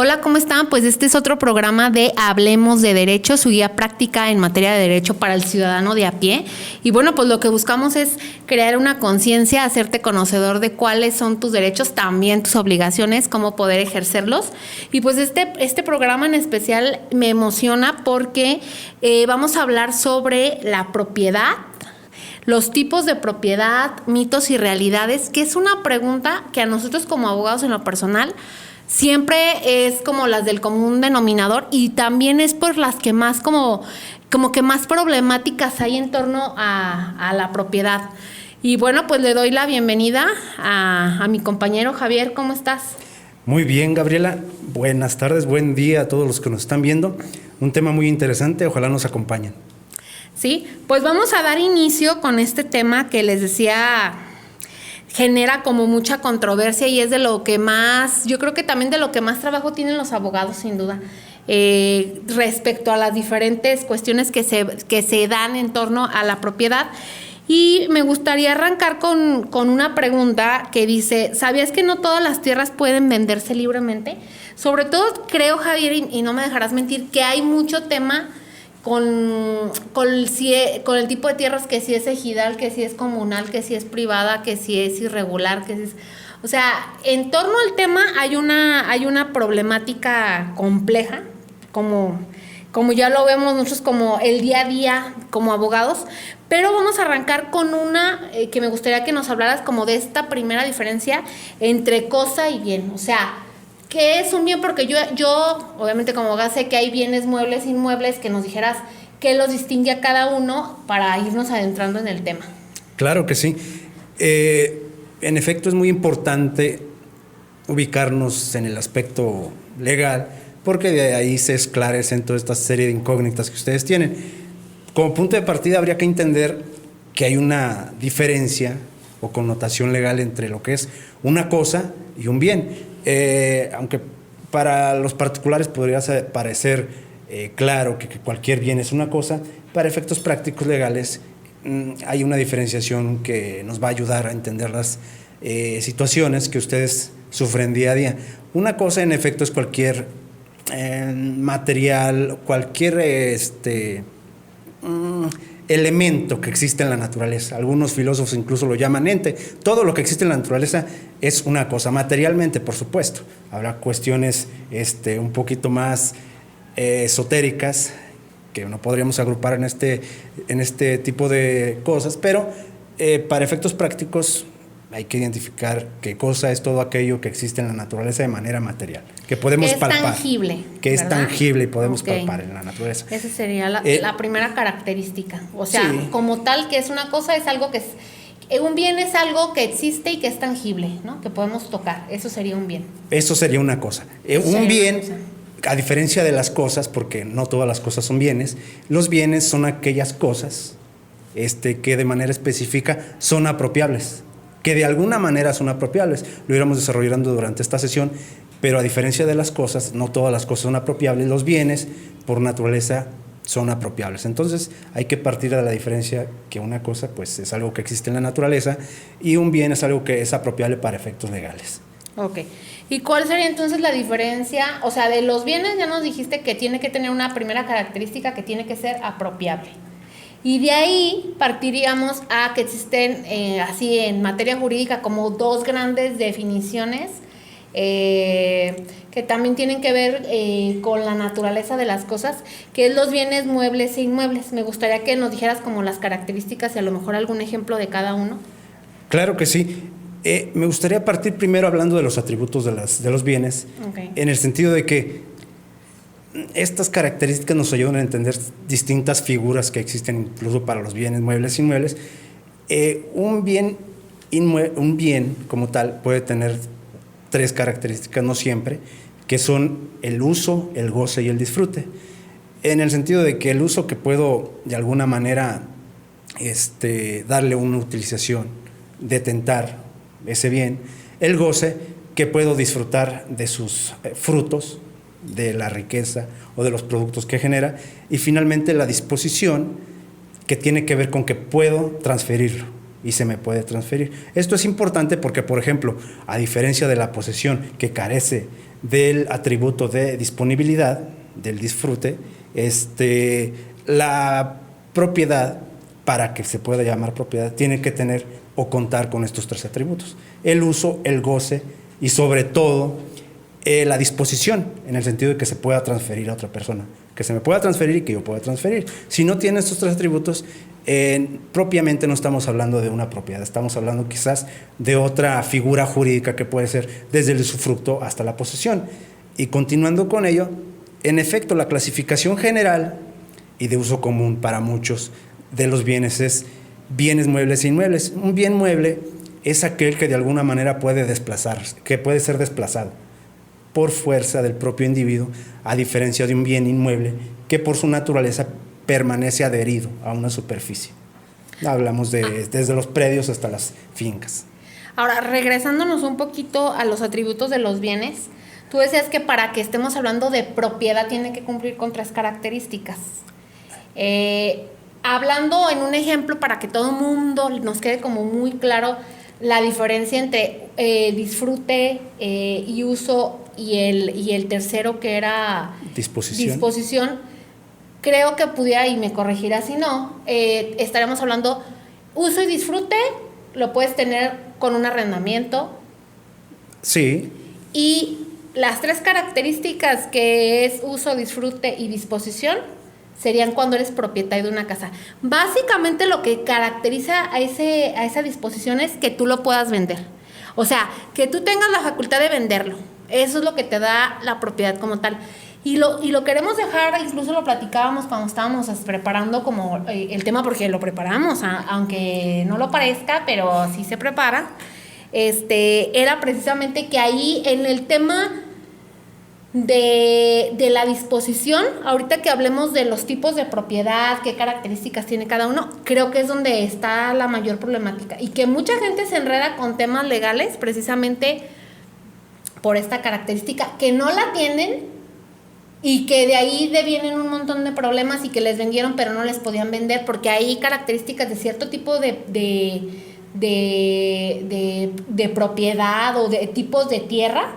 Hola, ¿cómo están? Pues este es otro programa de Hablemos de Derecho, su guía práctica en materia de derecho para el ciudadano de a pie. Y bueno, pues lo que buscamos es crear una conciencia, hacerte conocedor de cuáles son tus derechos, también tus obligaciones, cómo poder ejercerlos. Y pues este programa en especial me emociona porque vamos a hablar sobre la propiedad, los tipos de propiedad, mitos y realidades, que es una pregunta que a nosotros como abogados en lo personal siempre es como las del común denominador y también es por las que más como que más problemáticas hay en torno a la propiedad. Y bueno, pues le doy la bienvenida a mi compañero Javier. ¿Cómo estás? Muy bien, Gabriela. Buenas tardes, buen día a todos los que nos están viendo. Un tema muy interesante, ojalá nos acompañen. Sí, pues vamos a dar inicio con este tema que les decía genera como mucha controversia y es de lo que más, yo creo que también de lo que más trabajo tienen los abogados, sin duda, respecto a las diferentes cuestiones que se dan en torno a la propiedad. Y me gustaría arrancar con una pregunta que dice, ¿sabías que no todas las tierras pueden venderse libremente? Sobre todo creo, Javier, y no me dejarás mentir, que hay mucho tema con el tipo de tierras, que si es ejidal, que si es comunal, que si es privada, que si es irregular, que si es... O sea, en torno al tema hay una problemática compleja, como ya lo vemos nosotros como el día a día como abogados, pero vamos a arrancar con una que me gustaría que nos hablaras como de esta primera diferencia entre cosa y bien. O sea, ¿qué es un bien? Porque yo obviamente como abogada sé que hay bienes muebles, inmuebles, que nos dijeras qué los distingue a cada uno para irnos adentrando en el tema. Claro que sí. En efecto, es muy importante ubicarnos en el aspecto legal, porque de ahí se esclarecen toda esta serie de incógnitas que ustedes tienen. Como punto de partida habría que entender que hay una diferencia o connotación legal entre lo que es una cosa y un bien. Aunque para los particulares podría parecer claro que cualquier bien es una cosa, para efectos prácticos legales hay una diferenciación que nos va a ayudar a entender las situaciones que ustedes sufren día a día. Una cosa, en efecto, es cualquier material, cualquier elemento que existe en la naturaleza. Algunos filósofos incluso lo llaman ente. Todo lo que existe en la naturaleza es una cosa, materialmente, por supuesto. Habrá cuestiones un poquito más esotéricas que no podríamos agrupar en este tipo de cosas, pero para efectos prácticos hay que identificar qué cosa es todo aquello que existe en la naturaleza de manera material, que podemos palpar. Tangible, que es ¿verdad? tangible y podemos palpar en la naturaleza. Esa sería la primera característica. O sea, sí. Como tal, que es una cosa, es algo que es... Un bien es algo que existe y que es tangible, ¿no? Que podemos tocar. Eso sería un bien. Eso sería una cosa. Un bien, a diferencia de las cosas, porque no todas las cosas son bienes, los bienes son aquellas cosas que de manera específica son apropiables, que de alguna manera son apropiables. Lo iremos desarrollando durante esta sesión, pero a diferencia de las cosas, no todas las cosas son apropiables. Los bienes, por naturaleza, son apropiables. Entonces, hay que partir de la diferencia que una cosa, pues, es algo que existe en la naturaleza y un bien es algo que es apropiable para efectos legales. Ok. ¿Y cuál sería entonces la diferencia? O sea, de los bienes ya nos dijiste que tiene que tener una primera característica, que tiene que ser apropiable. Y de ahí partiríamos a que existen, así en materia jurídica, como dos grandes definiciones que también tienen que ver con la naturaleza de las cosas, que es los bienes muebles e inmuebles. Me gustaría que nos dijeras como las características y a lo mejor algún ejemplo de cada uno. Claro que sí. Me gustaría partir primero hablando de los atributos de los bienes, okay, en el sentido de que estas características nos ayudan a entender distintas figuras que existen incluso para los bienes muebles e inmuebles. Un bien como tal puede tener tres características, no siempre, que son el uso, el goce y el disfrute. En el sentido de que el uso, que puedo de alguna manera darle una utilización, detentar ese bien; el goce, que puedo disfrutar de sus frutos, de la riqueza o de los productos que genera; y finalmente la disposición, que tiene que ver con que puedo transferirlo y se me puede transferir. Esto es importante porque, por ejemplo, a diferencia de la posesión, que carece del atributo de disponibilidad, del disfrute, la propiedad, para que se pueda llamar propiedad, tiene que tener o contar con estos 3 atributos: el uso, el goce y sobre todo la disposición, en el sentido de que se pueda transferir a otra persona, que se me pueda transferir y que yo pueda transferir. Si no tiene estos 3 atributos, propiamente no estamos hablando de una propiedad, estamos hablando quizás de otra figura jurídica que puede ser desde el usufructo hasta la posesión. Y continuando con ello, en efecto, la clasificación general y de uso común para muchos de los bienes es bienes muebles e inmuebles. Un bien mueble es aquel que de alguna manera puede desplazarse, que puede ser desplazado por fuerza del propio individuo, a diferencia de un bien inmueble que por su naturaleza permanece adherido a una superficie. Hablamos desde los predios hasta las fincas. Ahora, regresándonos un poquito a los atributos de los bienes, tú decías que para que estemos hablando de propiedad tiene que cumplir con 3 características. Hablando en un ejemplo para que todo el mundo nos quede como muy claro la diferencia entre disfrute y uso y el tercero que era disposición, creo que pudiera, y me corregirá si no, estaremos hablando uso y disfrute, lo puedes tener con un arrendamiento. Sí. Y las 3 características que es uso, disfrute y disposición serían cuando eres propietario de una casa. Básicamente lo que caracteriza a esa disposición es que tú lo puedas vender. O sea, que tú tengas la facultad de venderlo. Eso es lo que te da la propiedad como tal. Y lo queremos dejar, incluso lo platicábamos cuando estábamos preparando como el tema, porque lo preparamos, aunque no lo parezca, pero sí se prepara. Era precisamente que ahí en el tema de la disposición, ahorita que hablemos de los tipos de propiedad, qué características tiene cada uno, creo que es donde está la mayor problemática y que mucha gente se enreda con temas legales precisamente por esta característica, que no la tienen y que de ahí devienen un montón de problemas y que les vendieron pero no les podían vender porque hay características de cierto tipo de propiedad o de tipos de tierra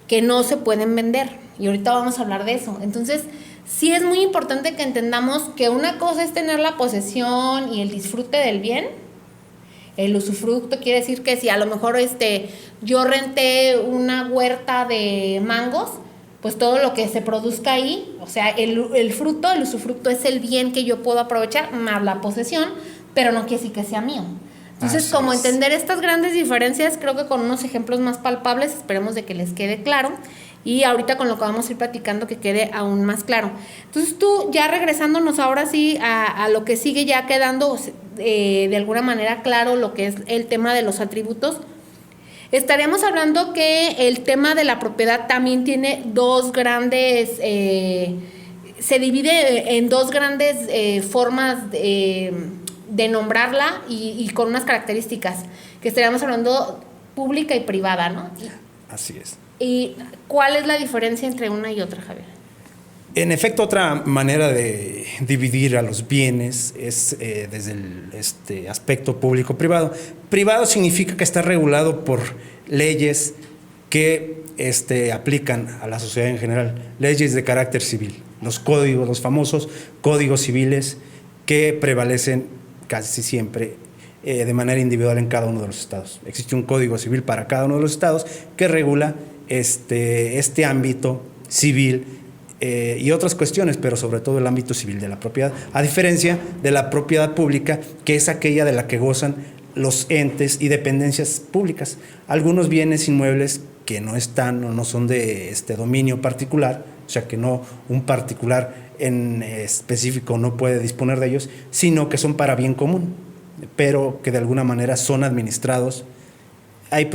que no se pueden vender, y ahorita vamos a hablar de eso. Entonces sí es muy importante que entendamos que una cosa es tener la posesión y el disfrute del bien. El usufructo quiere decir que si a lo mejor yo renté una huerta de mangos, pues todo lo que se produzca ahí, o sea, el fruto, el usufructo es el bien que yo puedo aprovechar, más la posesión, pero no quiere decir que sea mío. Entonces, como entender estas grandes diferencias, creo que con unos ejemplos más palpables, esperemos de que les quede claro. Y ahorita con lo que vamos a ir platicando que quede aún más claro. Entonces tú, ya regresándonos ahora sí a lo que sigue, ya quedando de alguna manera claro lo que es el tema de los atributos, estaríamos hablando que el tema de la propiedad también tiene 2 grandes, se divide en 2 grandes formas de nombrarla y con unas características, que estaríamos hablando pública y privada, ¿no? Así es. ¿Y cuál es la diferencia entre una y otra, Javier? En efecto, otra manera de dividir a los bienes es desde el aspecto público-privado. Privado significa que está regulado por leyes que aplican a la sociedad en general, leyes de carácter civil, los códigos, los famosos códigos civiles que prevalecen casi siempre de manera individual en cada uno de los estados. Existe un código civil para cada uno de los estados que regula este ámbito civil y otras cuestiones, pero sobre todo el ámbito civil de la propiedad, a diferencia de la propiedad pública, que es aquella de la que gozan los entes y dependencias públicas. Algunos bienes inmuebles que no están o no son de dominio particular, o sea que no un particular en específico no puede disponer de ellos, sino que son para bien común, pero que de alguna manera son administrados. Hay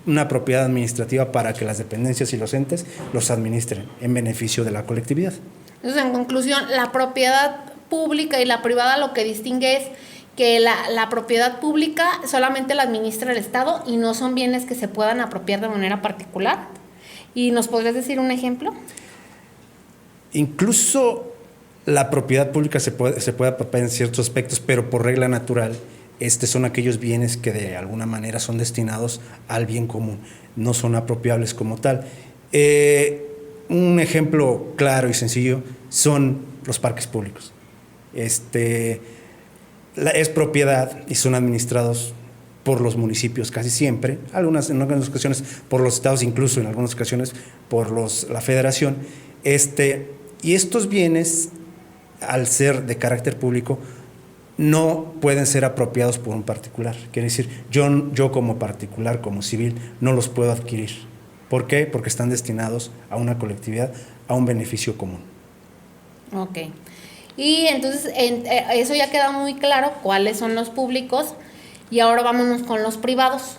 una propiedad administrativa para que las dependencias y los entes los administren en beneficio de la colectividad. Entonces, en conclusión, la propiedad pública y la privada lo que distingue es que la propiedad pública solamente la administra el Estado y no son bienes que se puedan apropiar de manera particular. ¿Y nos podrías decir un ejemplo? Incluso la propiedad pública se puede apropiar en ciertos aspectos, pero por regla natural, son aquellos bienes que de alguna manera son destinados al bien común, no son apropiables como tal. Un ejemplo claro y sencillo son los parques públicos. Es propiedad y son administrados por los municipios casi siempre, en algunas ocasiones por los estados, incluso en algunas ocasiones por la federación. Y estos bienes, al ser de carácter público, no pueden ser apropiados por un particular. Quiere decir, yo como particular, como civil, no los puedo adquirir. ¿Por qué? Porque están destinados a una colectividad, a un beneficio común. Ok. Y entonces eso ya queda muy claro, cuáles son los públicos. Y ahora vámonos con los privados,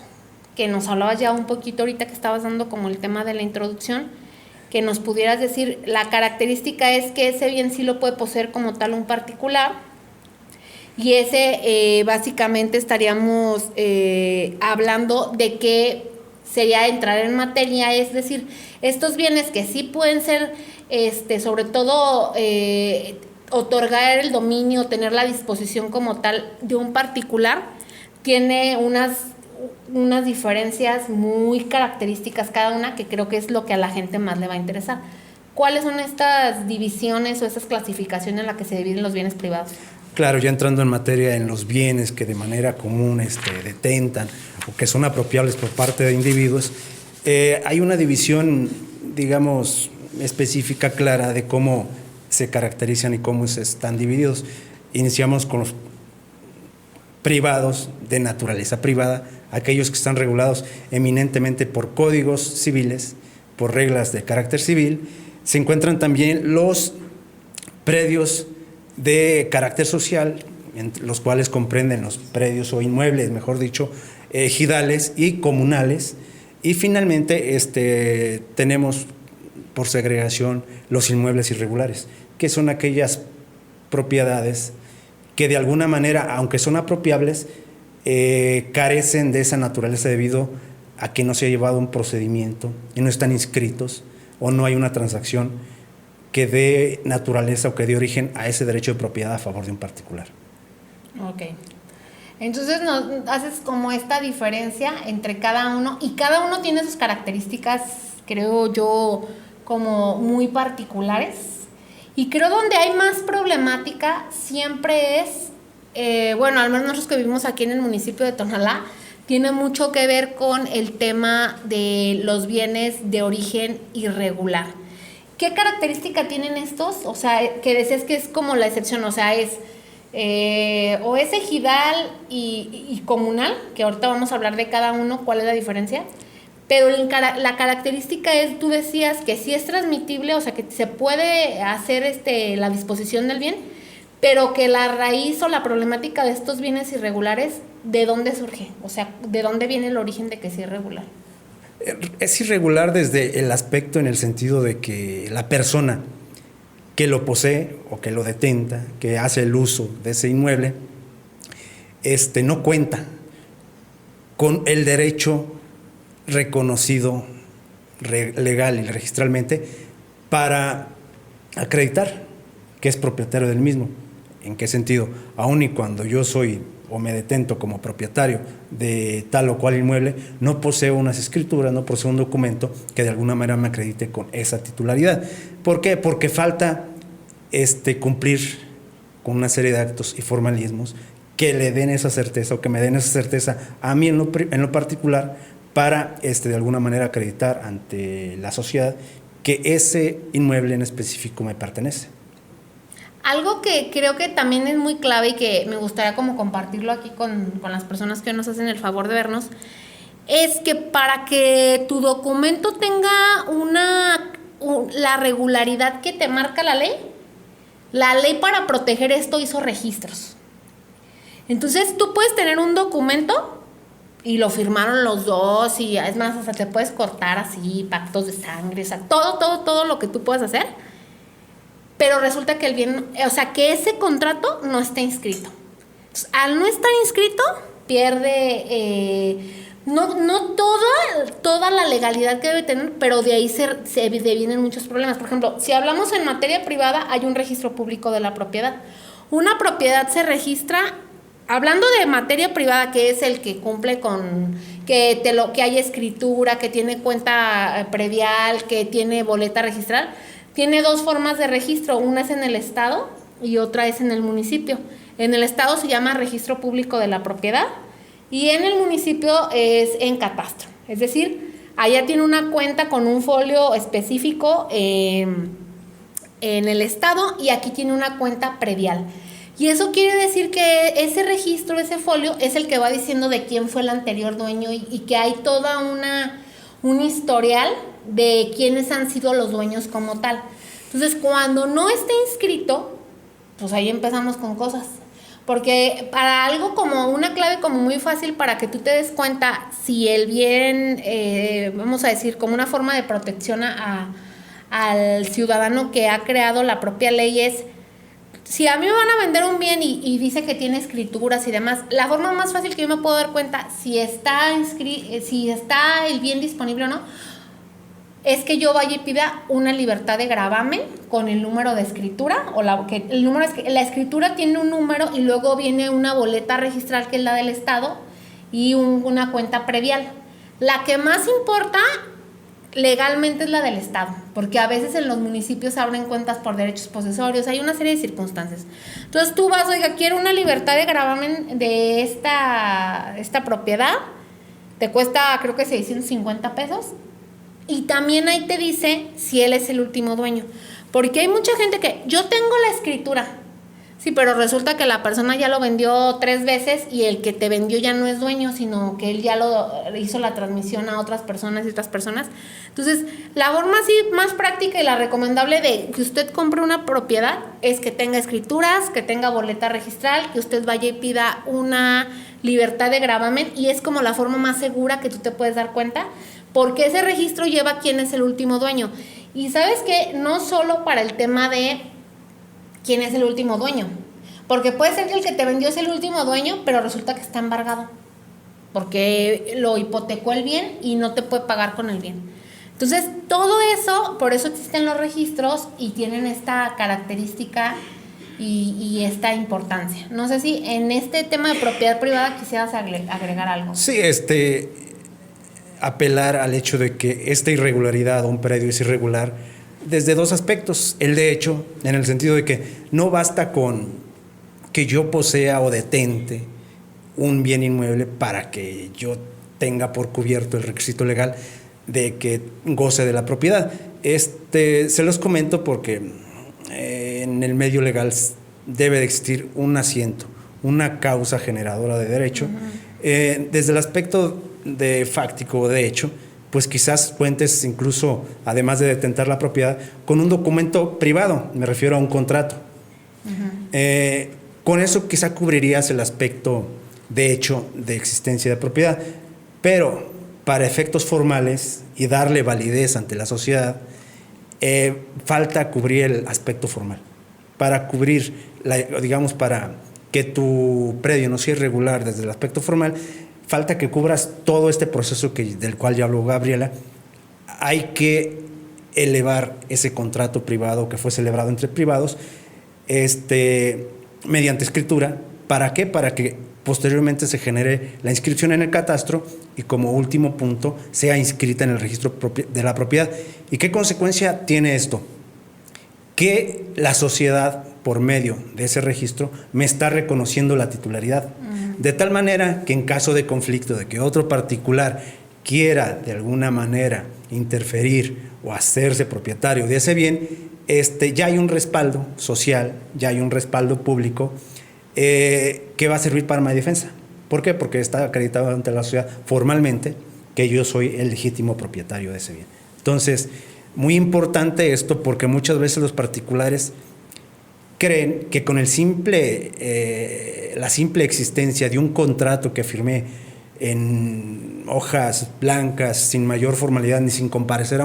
que nos hablabas ya un poquito ahorita que estabas dando como el tema de la introducción, que nos pudieras decir, la característica es que ese bien sí lo puede poseer como tal un particular, y ese básicamente estaríamos hablando de que sería entrar en materia, es decir, estos bienes que sí pueden ser, sobre todo, otorgar el dominio, tener la disposición como tal de un particular, tiene unas diferencias muy características cada una, que creo que es lo que a la gente más le va a interesar. ¿Cuáles son estas divisiones o estas clasificaciones en las que se dividen los bienes privados? Claro, ya entrando en materia en los bienes que de manera común detentan o que son apropiables por parte de individuos, hay una división, digamos, específica, clara de cómo se caracterizan y cómo se están divididos. Iniciamos con los privados de naturaleza privada, aquellos que están regulados eminentemente por códigos civiles, por reglas de carácter civil. Se encuentran también los predios de carácter social, los cuales comprenden los predios o inmuebles, mejor dicho, ejidales y comunales. Y finalmente tenemos por segregación los inmuebles irregulares, que son aquellas propiedades que de alguna manera, aunque son apropiables, carecen de esa naturaleza debido a que no se ha llevado un procedimiento y no están inscritos o no hay una transacción que dé naturaleza o que dé origen a ese derecho de propiedad a favor de un particular. Ok. Entonces nos haces como esta diferencia entre cada uno, y cada uno tiene sus características, creo yo, como muy particulares. Y creo donde hay más problemática siempre es, bueno, al menos nosotros que vivimos aquí en el municipio de Tonalá, tiene mucho que ver con el tema de los bienes de origen irregular. ¿Qué característica tienen estos? O sea, que decías que es como la excepción, o sea, es o es ejidal y comunal, que ahorita vamos a hablar de cada uno, cuál es la diferencia. Pero la característica es, tú decías que sí es transmitible, o sea, que se puede hacer la disposición del bien, pero que la raíz o la problemática de estos bienes irregulares, ¿de dónde surge? O sea, ¿de dónde viene el origen de que sea irregular? Es irregular desde el aspecto en el sentido de que la persona que lo posee o que lo detenta, que hace el uso de ese inmueble, no cuenta con el derecho reconocido legal y registralmente para acreditar que es propietario del mismo. ¿En qué sentido? Aun y cuando yo soy o me detento como propietario de tal o cual inmueble, no poseo unas escrituras, no poseo un documento que de alguna manera me acredite con esa titularidad. ¿Por qué? Porque falta cumplir con una serie de actos y formalismos que le den esa certeza o que me den esa certeza a mí en lo particular para de alguna manera acreditar ante la sociedad que ese inmueble en específico me pertenece. Algo que creo que también es muy clave y que me gustaría como compartirlo aquí con las personas que nos hacen el favor de vernos, es que para que tu documento tenga la regularidad que te marca la ley para proteger esto hizo registros. Entonces tú puedes tener un documento y lo firmaron los dos, y es más, hasta te puedes cortar así, pactos de sangre, o sea, todo lo que tú puedas hacer. Pero resulta que el bien, o sea, que ese contrato no está inscrito. Entonces, al no estar inscrito, pierde no toda la legalidad que debe tener, pero de ahí se devienen muchos problemas. Por ejemplo, si hablamos en materia privada, hay un registro público de la propiedad. Una propiedad se registra, hablando de materia privada, que es el que cumple que hay escritura, que tiene cuenta predial, que tiene boleta registral. Tiene dos formas de registro, una es en el estado y otra es en el municipio. En el estado se llama registro público de la propiedad y en el municipio es en catastro. Es decir, allá tiene una cuenta con un folio específico en el estado y aquí tiene una cuenta predial. Y eso quiere decir que ese registro, ese folio, es el que va diciendo de quién fue el anterior dueño y que hay toda un historial de quiénes han sido los dueños como tal. Entonces, cuando no esté inscrito, pues ahí empezamos con cosas. Porque para algo como una clave como muy fácil para que tú te des cuenta si el bien, vamos a decir, como una forma de protección al ciudadano que ha creado la propia ley es, si a mí me van a vender un bien y dice que tiene escrituras y demás, la forma más fácil que yo me puedo dar cuenta si está el bien disponible o no, es que yo vaya y pida una libertad de gravamen con el número de escritura, la escritura tiene un número y luego viene una boleta registral que es la del estado y una cuenta predial. La que más importa legalmente es la del estado, porque a veces en los municipios abren cuentas por derechos posesorios, hay una serie de circunstancias. Entonces tú vas, oiga, quiero una libertad de gravamen de esta propiedad, te cuesta creo que 650 pesos, y también ahí te dice si él es el último dueño, porque hay mucha gente que, yo tengo la escritura, sí, pero resulta que la persona ya lo vendió 3 veces y el que te vendió ya no es dueño, sino que él ya lo hizo la transmisión a otras personas y otras personas. Entonces, la forma así más práctica y la recomendable de que usted compre una propiedad es que tenga escrituras, que tenga boleta registral, que usted vaya y pida una libertad de gravamen, y es como la forma más segura que tú te puedes dar cuenta, porque ese registro lleva quién es el último dueño. Y sabes que no solo para el tema de quién es el último dueño, porque puede ser que el que te vendió es el último dueño, pero resulta que está embargado, porque lo hipotecó el bien y no te puede pagar con el bien. Entonces, todo eso, por eso existen los registros y tienen esta característica y esta importancia. No sé si en este tema de propiedad privada quisieras agregar algo. Sí, apelar al hecho de que esta irregularidad o un predio es irregular desde dos aspectos. El de hecho, en el sentido de que no basta con que yo posea o detente un bien inmueble para que yo tenga por cubierto el requisito legal de que goce de la propiedad. Se los comento porque en el medio legal debe de existir un asiento, una causa generadora de derecho. Desde el aspecto de fáctico o de hecho, pues quizás cuentes incluso, además de detentar la propiedad, con un documento privado, me refiero a un contrato. Con eso quizá cubrirías el aspecto de hecho de existencia de propiedad, pero para efectos formales y darle validez ante la sociedad, falta cubrir el aspecto formal. Para cubrir, digamos, para que tu predio no sea irregular desde el aspecto formal, falta que cubras todo este proceso del cual ya habló Gabriela. Hay que elevar ese contrato privado que fue celebrado entre privados mediante escritura. ¿Para qué? Para que posteriormente se genere la inscripción en el catastro y como último punto sea inscrita en el registro de la propiedad. ¿Y qué consecuencia tiene esto? Que la sociedad, por medio de ese registro, me está reconociendo la titularidad. De tal manera que en caso de conflicto, de que otro particular quiera de alguna manera interferir o hacerse propietario de ese bien, ya hay un respaldo social, ya hay un respaldo público que va a servir para mi defensa. ¿Por qué? Porque está acreditado ante la sociedad formalmente que yo soy el legítimo propietario de ese bien. Entonces, muy importante esto porque muchas veces los particulares creen que con la simple existencia de un contrato que firmé en hojas blancas, sin mayor formalidad ni sin comparecer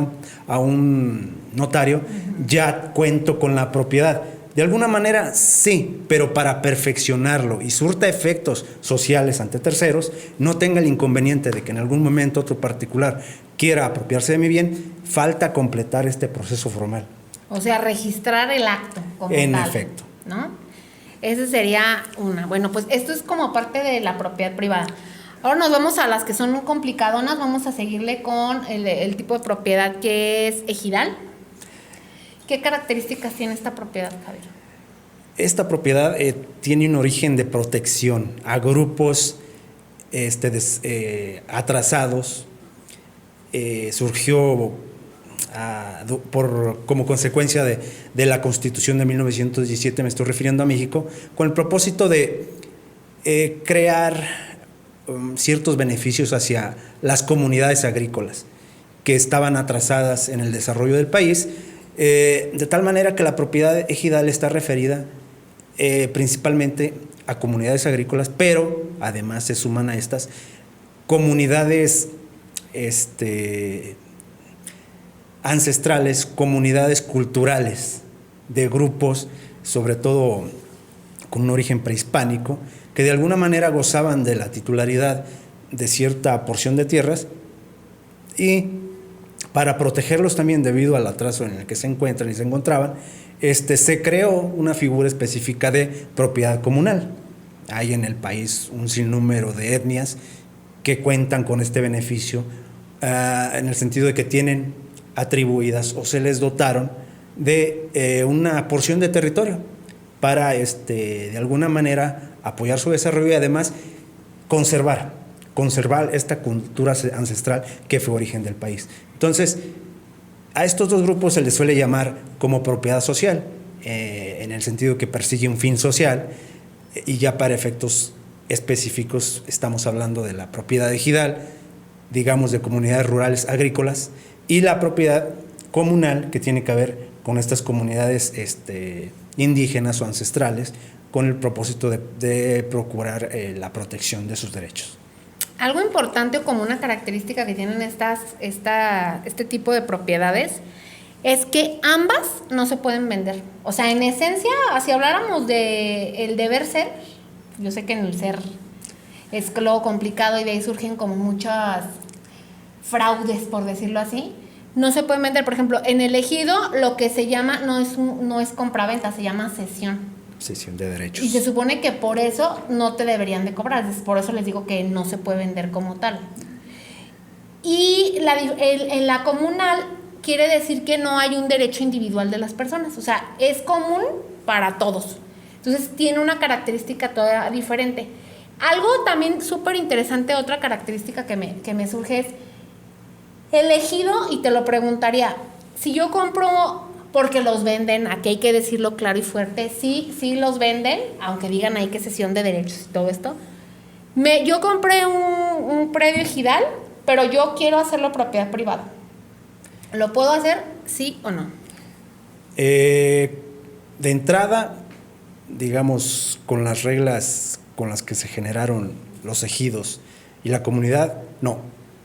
a un notario, ya cuento con la propiedad. De alguna manera sí, pero para perfeccionarlo y surta efectos sociales ante terceros, no tenga el inconveniente de que en algún momento otro particular quiera apropiarse de mi bien, falta completar este proceso formal. O sea, registrar el acto como en tal, efecto, ¿no? Esa sería una. Bueno, pues esto es como parte de la propiedad privada. Ahora nos vamos a las que son complicadonas, vamos a seguirle con el tipo de propiedad que es ejidal. ¿Qué características tiene esta propiedad, Javier? Esta propiedad tiene un origen de protección a grupos atrasados. Surgió como consecuencia de la Constitución de 1917, me estoy refiriendo a México, con el propósito de crear ciertos beneficios hacia las comunidades agrícolas que estaban atrasadas en el desarrollo del país, de tal manera que la propiedad ejidal está referida principalmente a comunidades agrícolas, pero además se suman a estas comunidades ancestrales, comunidades culturales de grupos, sobre todo con un origen prehispánico, que de alguna manera gozaban de la titularidad de cierta porción de tierras, y para protegerlos también debido al atraso en el que se encuentran y se encontraban, se creó una figura específica de propiedad comunal. Hay en el país un sinnúmero de etnias que cuentan con este beneficio, en el sentido de que tienen atribuidas o se les dotaron de una porción de territorio para de alguna manera apoyar su desarrollo y además conservar esta cultura ancestral que fue origen del país. Entonces, a estos dos grupos se les suele llamar como propiedad social, en el sentido que persigue un fin social, y ya para efectos específicos estamos hablando de la propiedad ejidal, digamos de comunidades rurales agrícolas, y la propiedad comunal, que tiene que ver con estas comunidades indígenas o ancestrales, con el propósito de procurar la protección de sus derechos. Algo importante o como una característica que tienen este tipo de propiedades es que ambas no se pueden vender. O sea, en esencia, si habláramos del deber ser, yo sé que en el ser es lo complicado y de ahí surgen como muchas fraudes, por decirlo así, no se pueden vender. Por ejemplo, en el ejido lo que se llama no es compraventa, se llama cesión. Cesión de derechos. Y se supone que por eso no te deberían de cobrar, por eso les digo que no se puede vender como tal. Y en la comunal quiere decir que no hay un derecho individual de las personas, o sea, es común para todos. Entonces tiene una característica todavía diferente. Algo también súper interesante, otra característica que me surge es el ejido, y te lo preguntaría, si yo compro, porque los venden, aquí hay que decirlo claro y fuerte, sí los venden, aunque digan ahí que cesión de derechos y todo esto. Yo compré un predio ejidal, pero yo quiero hacerlo propiedad privada. ¿Lo puedo hacer, sí o no? De entrada, digamos, con las reglas con las que se generaron los ejidos y la comunidad, no,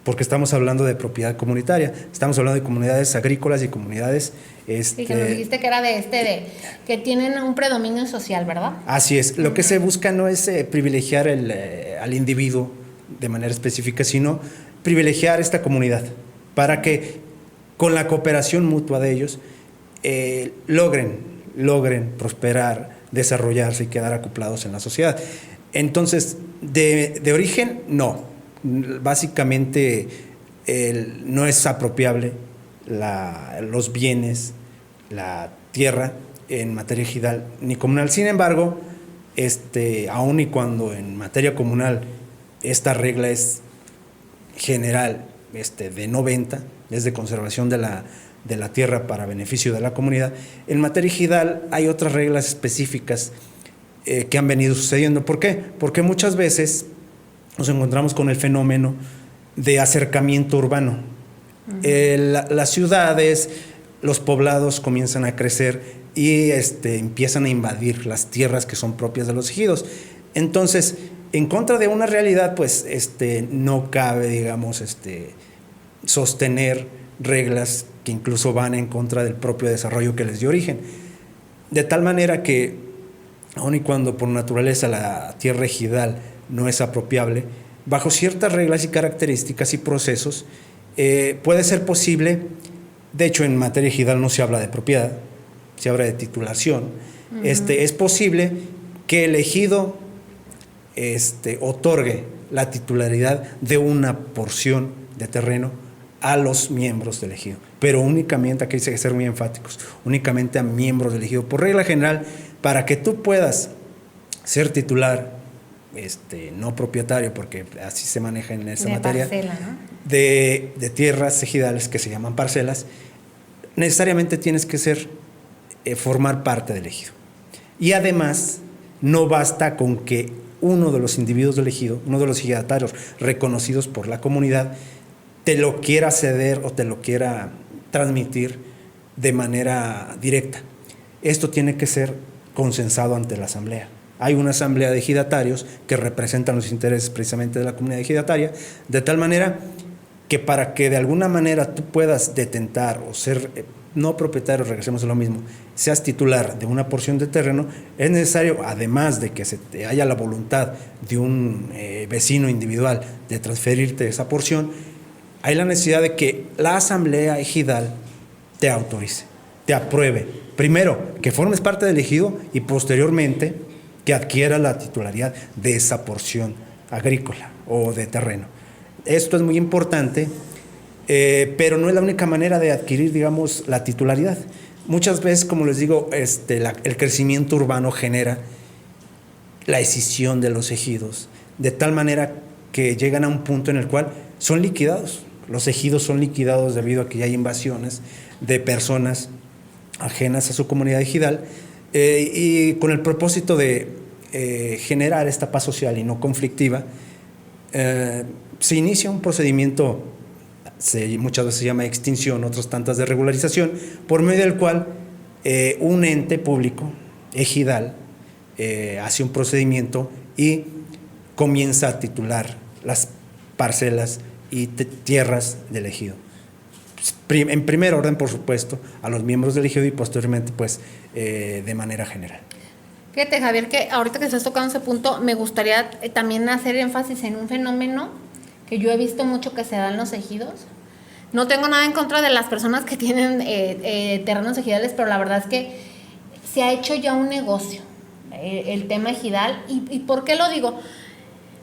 porque estamos hablando de propiedad comunitaria, estamos hablando de comunidades agrícolas y comunidades... Sí, que nos dijiste que era que tienen un predominio social, ¿verdad? Así es, lo que se busca no es privilegiar al individuo de manera específica, sino privilegiar esta comunidad para que con la cooperación mutua de ellos logren prosperar, desarrollarse y quedar acoplados en la sociedad. Entonces, de origen, no. Básicamente no es apropiable los bienes, la tierra en materia ejidal ni comunal. Sin embargo, aun y cuando en materia comunal esta regla es general, de no venta, es de conservación de la tierra para beneficio de la comunidad, en materia ejidal hay otras reglas específicas que han venido sucediendo. ¿Por qué? Porque muchas veces nos encontramos con el fenómeno de acercamiento urbano. Las ciudades, los poblados comienzan a crecer y empiezan a invadir las tierras que son propias de los ejidos. Entonces, en contra de una realidad, pues no cabe, digamos, sostener reglas que incluso van en contra del propio desarrollo que les dio origen. De tal manera que, aun y cuando por naturaleza la tierra ejidal no es apropiable, bajo ciertas reglas y características y procesos, puede ser posible. De hecho, en materia ejidal no se habla de propiedad, se habla de titulación. Es posible que el ejido otorgue la titularidad de una porción de terreno a los miembros del ejido, pero únicamente, aquí hay que ser muy enfáticos, únicamente a miembros del ejido. Por regla general, para que tú puedas ser titular, no propietario, porque así se maneja en esa materia, parcela, ¿no? de tierras ejidales que se llaman parcelas, necesariamente tienes que formar parte del ejido. Y además, no basta con que uno de los individuos del ejido, uno de los ejidatarios reconocidos por la comunidad, te lo quiera ceder o te lo quiera transmitir de manera directa. Esto tiene que ser consensado ante la asamblea. Hay una asamblea de ejidatarios que representan los intereses precisamente de la comunidad ejidataria, de tal manera que para que de alguna manera tú puedas detentar o ser no propietario, regresemos a lo mismo, seas titular de una porción de terreno, es necesario, además de que haya la voluntad de un vecino individual de transferirte esa porción, hay la necesidad de que la asamblea ejidal te autorice, te apruebe. Primero, que formes parte del ejido y posteriormente que adquiera la titularidad de esa porción agrícola o de terreno. Esto es muy importante, pero no es la única manera de adquirir, digamos, la titularidad. Muchas veces, como les digo, el crecimiento urbano genera la escisión de los ejidos, de tal manera que llegan a un punto en el cual son liquidados. Los ejidos son liquidados debido a que ya hay invasiones de personas ajenas a su comunidad ejidal, y con el propósito de generar esta paz social y no conflictiva, se inicia un procedimiento, muchas veces se llama extinción, otras tantas de regularización, por medio del cual un ente público ejidal hace un procedimiento y comienza a titular las parcelas y tierras del ejido. En primer orden, por supuesto, a los miembros del ejido y posteriormente, pues, de manera general. Fíjate, Javier, que ahorita que estás tocando ese punto, me gustaría también hacer énfasis en un fenómeno que yo he visto mucho que se da en los ejidos. No tengo nada en contra de las personas que tienen terrenos ejidales, pero la verdad es que se ha hecho ya un negocio el tema ejidal. ¿Y por qué lo digo?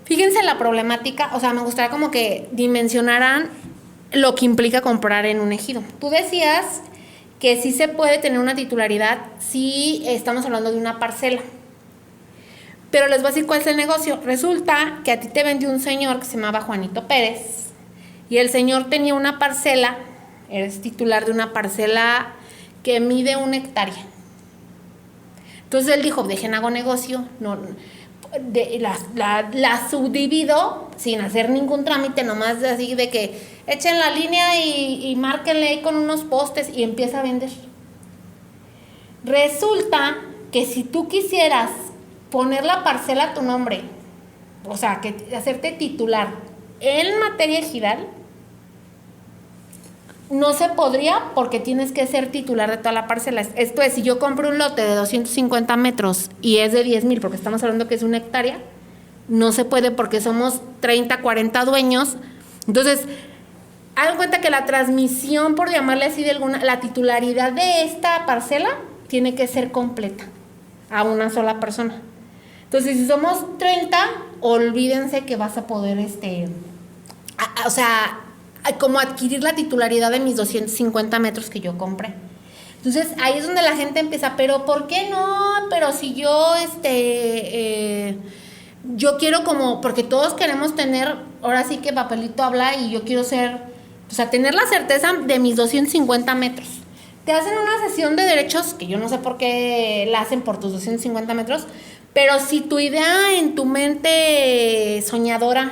Fíjense la problemática, o sea, me gustaría como que dimensionaran lo que implica comprar en un ejido. Tú decías que sí se puede tener una titularidad si estamos hablando de una parcela. Pero les voy a decir cuál es el negocio. Resulta que a ti te vendió un señor que se llamaba Juanito Pérez y el señor tenía una parcela, eres titular de una parcela que mide 1 hectárea. Entonces él dijo, dejen hago negocio, la subdivido sin hacer ningún trámite, nomás así de que echen la línea y márquenle ahí con unos postes y empieza a vender. Resulta que si tú quisieras poner la parcela a tu nombre, o sea, que hacerte titular en materia ejidal, no se podría porque tienes que ser titular de toda la parcela. Esto es, si yo compro un lote de 250 metros y es de 10,000, porque estamos hablando que es 1 hectárea, no se puede porque somos 30, 40 dueños. Entonces, hagan cuenta que la transmisión, por llamarle así de alguna, la titularidad de esta parcela tiene que ser completa a una sola persona. Entonces, si somos 30, olvídense que vas a poder, o sea, como adquirir la titularidad de mis 250 metros que yo compré. Entonces, ahí es donde la gente empieza, pero ¿por qué no? Pero si yo, yo quiero como, porque todos queremos tener, ahora sí que papelito habla y yo quiero ser, o sea, tener la certeza de mis 250 metros. Te hacen una sesión de derechos, que yo no sé por qué la hacen por tus 250 metros, pero si tu idea en tu mente soñadora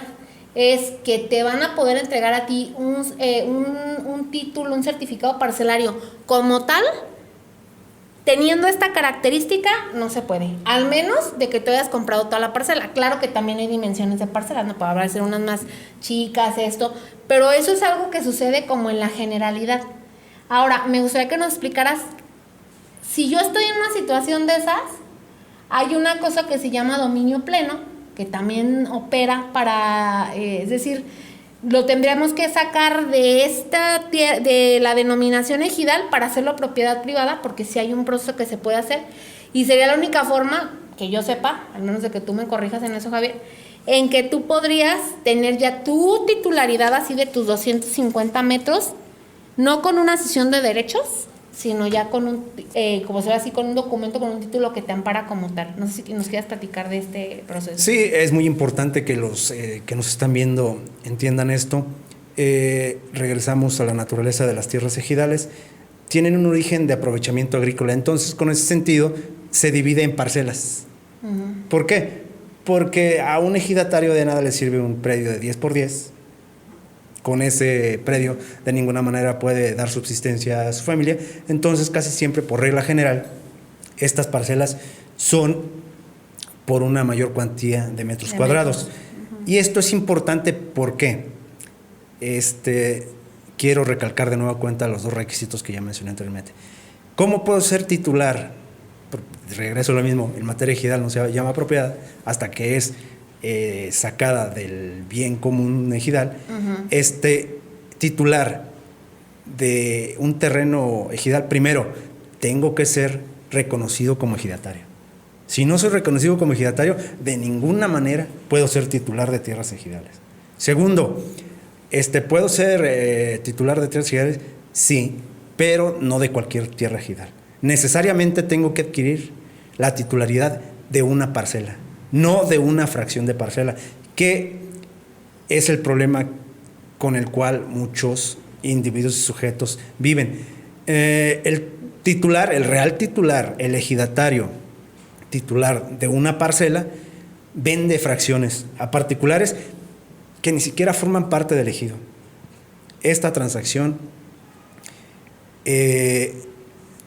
es que te van a poder entregar a ti un título, un certificado parcelario como tal, teniendo esta característica, no se puede. Al menos de que tú hayas comprado toda la parcela. Claro que también hay dimensiones de parcelas, no puede ser unas más chicas, pero eso es algo que sucede como en la generalidad. Ahora, me gustaría que nos explicaras, si yo estoy en una situación de esas, hay una cosa que se llama dominio pleno, que también opera para, es decir, lo tendríamos que sacar de la denominación ejidal para hacerlo propiedad privada, porque sí hay un proceso que se puede hacer, y sería la única forma, que yo sepa, al menos de que tú me corrijas en eso, Javier, en que tú podrías tener ya tu titularidad así de tus 250 metros, no con una cesión de derechos, sino ya con un, como se ve así, con un documento, con un título que te ampara como tal. No sé si nos quieras platicar de este proceso. Sí, es muy importante que los que nos están viendo entiendan esto. Regresamos a la naturaleza de las tierras ejidales. Tienen un origen de aprovechamiento agrícola, entonces con ese sentido se divide en parcelas. Uh-huh. ¿Por qué? Porque a un ejidatario de nada le sirve un predio de 10 por 10. Con ese predio de ninguna manera puede dar subsistencia a su familia. Entonces, casi siempre, por regla general, estas parcelas son por una mayor cuantía de metros cuadrados. Uh-huh. Y esto es importante porque quiero recalcar de nueva cuenta los dos requisitos que ya mencioné anteriormente. ¿Cómo puedo ser titular? Regreso a lo mismo, en materia ejidal no se llama propiedad hasta que es sacada del bien común ejidal. Uh-huh. Titular de un terreno ejidal, primero, tengo que ser reconocido como ejidatario. Si no soy reconocido como ejidatario, de ninguna manera puedo ser titular de tierras ejidales. Segundo, ¿puedo ser titular de tierras ejidales? Sí, pero no de cualquier tierra ejidal. Necesariamente tengo que adquirir la titularidad de una parcela, no de una fracción de parcela, que es el problema con el cual muchos individuos y sujetos viven. El titular, el real titular, el ejidatario titular de una parcela, vende fracciones a particulares que ni siquiera forman parte del ejido. Esta transacción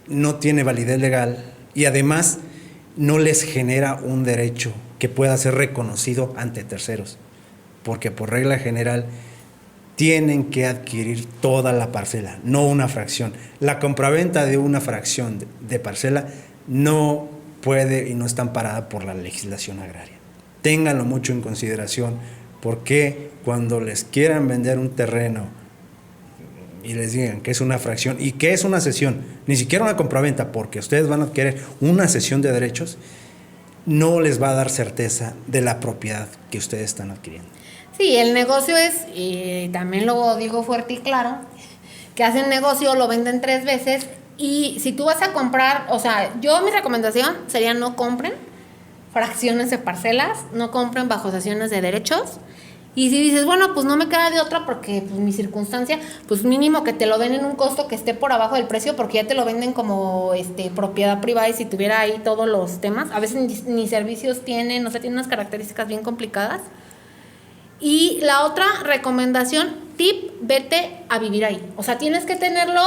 no tiene validez legal y además no les genera un derecho que pueda ser reconocido ante terceros, porque por regla general tienen que adquirir toda la parcela, no una fracción. La compraventa de una fracción de parcela no puede y no está amparada por la legislación agraria. Ténganlo mucho en consideración, porque cuando les quieran vender un terreno y les digan que es una fracción y que es una cesión, ni siquiera una compraventa, porque ustedes van a adquirir una cesión de derechos, no les va a dar certeza de la propiedad que ustedes están adquiriendo. Sí, el negocio es, y también lo digo fuerte y claro, que hacen negocio, lo venden 3 veces, y si tú vas a comprar, o sea, mi recomendación sería no compren fracciones de parcelas, no compren bajo cesiones de derechos. Y si dices, bueno, pues no me queda de otra porque pues mi circunstancia, pues mínimo que te lo den en un costo que esté por abajo del precio, porque ya te lo venden como propiedad privada, y si tuviera ahí todos los temas, a veces ni servicios tienen, o sea, tiene unas características bien complicadas. Y la otra recomendación, tip, vete a vivir ahí. O sea, tienes que tenerlo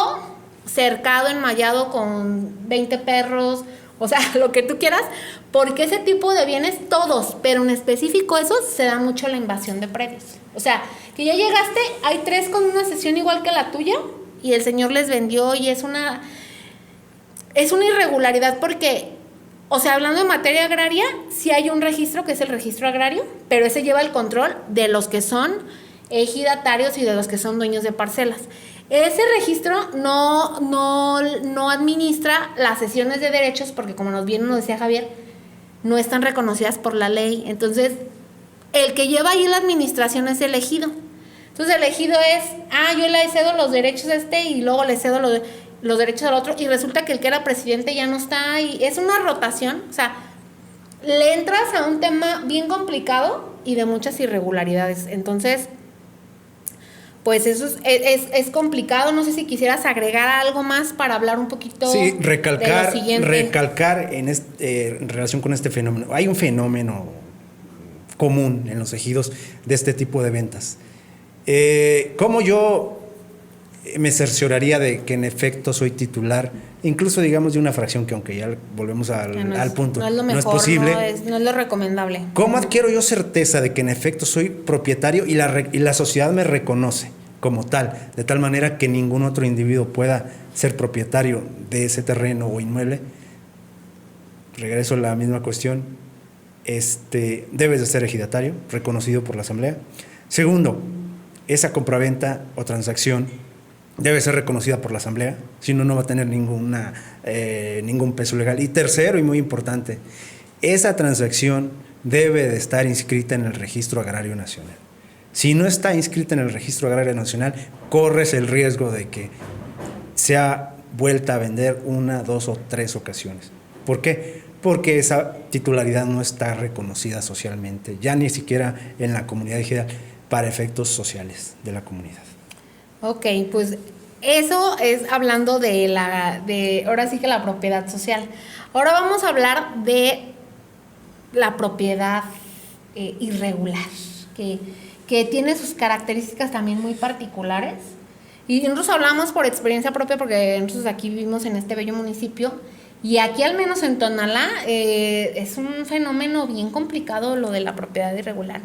cercado, enmallado con 20 perros, o sea, lo que tú quieras, porque ese tipo de bienes, todos, pero en específico esos, se da mucho la invasión de predios. O sea, que ya llegaste, hay 3 con una cesión igual que la tuya, y el señor les vendió, y es una irregularidad, porque, o sea, hablando de materia agraria, sí hay un registro que es el registro agrario, pero ese lleva el control de los que son ejidatarios y de los que son dueños de parcelas. Ese registro no administra las cesiones de derechos, porque como nos decía Javier, no están reconocidas por la ley. Entonces, el que lleva ahí la administración es el ejido. Entonces, el ejido es, yo le cedo los derechos a y luego le cedo los derechos al otro, y resulta que el que era presidente ya no está, y es una rotación. O sea, le entras a un tema bien complicado y de muchas irregularidades. Entonces, pues eso es complicado. No sé si quisieras agregar algo más para hablar un poquito. Sí, recalcar en relación con este fenómeno. Hay un fenómeno común en los ejidos de este tipo de ventas. ¿Cómo yo me cercioraría de que en efecto soy titular, incluso digamos de una fracción, que aunque ya volvemos al punto, no es lo mejor, no es posible? No es lo recomendable. ¿Cómo adquiero yo certeza de que en efecto soy propietario y la sociedad me reconoce como tal, de tal manera que ningún otro individuo pueda ser propietario de ese terreno o inmueble? Regreso a la misma cuestión. Debes de ser ejidatario, reconocido por la asamblea. Segundo, esa compraventa o transacción debe ser reconocida por la asamblea, si no, no va a tener ningún peso legal. Y tercero, y muy importante, esa transacción debe de estar inscrita en el Registro Agrario Nacional. Si no está inscrita en el Registro Agrario Nacional, corres el riesgo de que sea vuelta a vender 1, 2 o 3 ocasiones. ¿Por qué? Porque esa titularidad no está reconocida socialmente, ya ni siquiera en la comunidad ejidal, para efectos sociales de la comunidad. Ok, pues eso es hablando de ahora sí que la propiedad social. Ahora vamos a hablar de la propiedad irregular, que tiene sus características también muy particulares. Y nosotros hablamos por experiencia propia porque nosotros aquí vivimos en este bello municipio y aquí al menos en Tonalá es un fenómeno bien complicado lo de la propiedad irregular.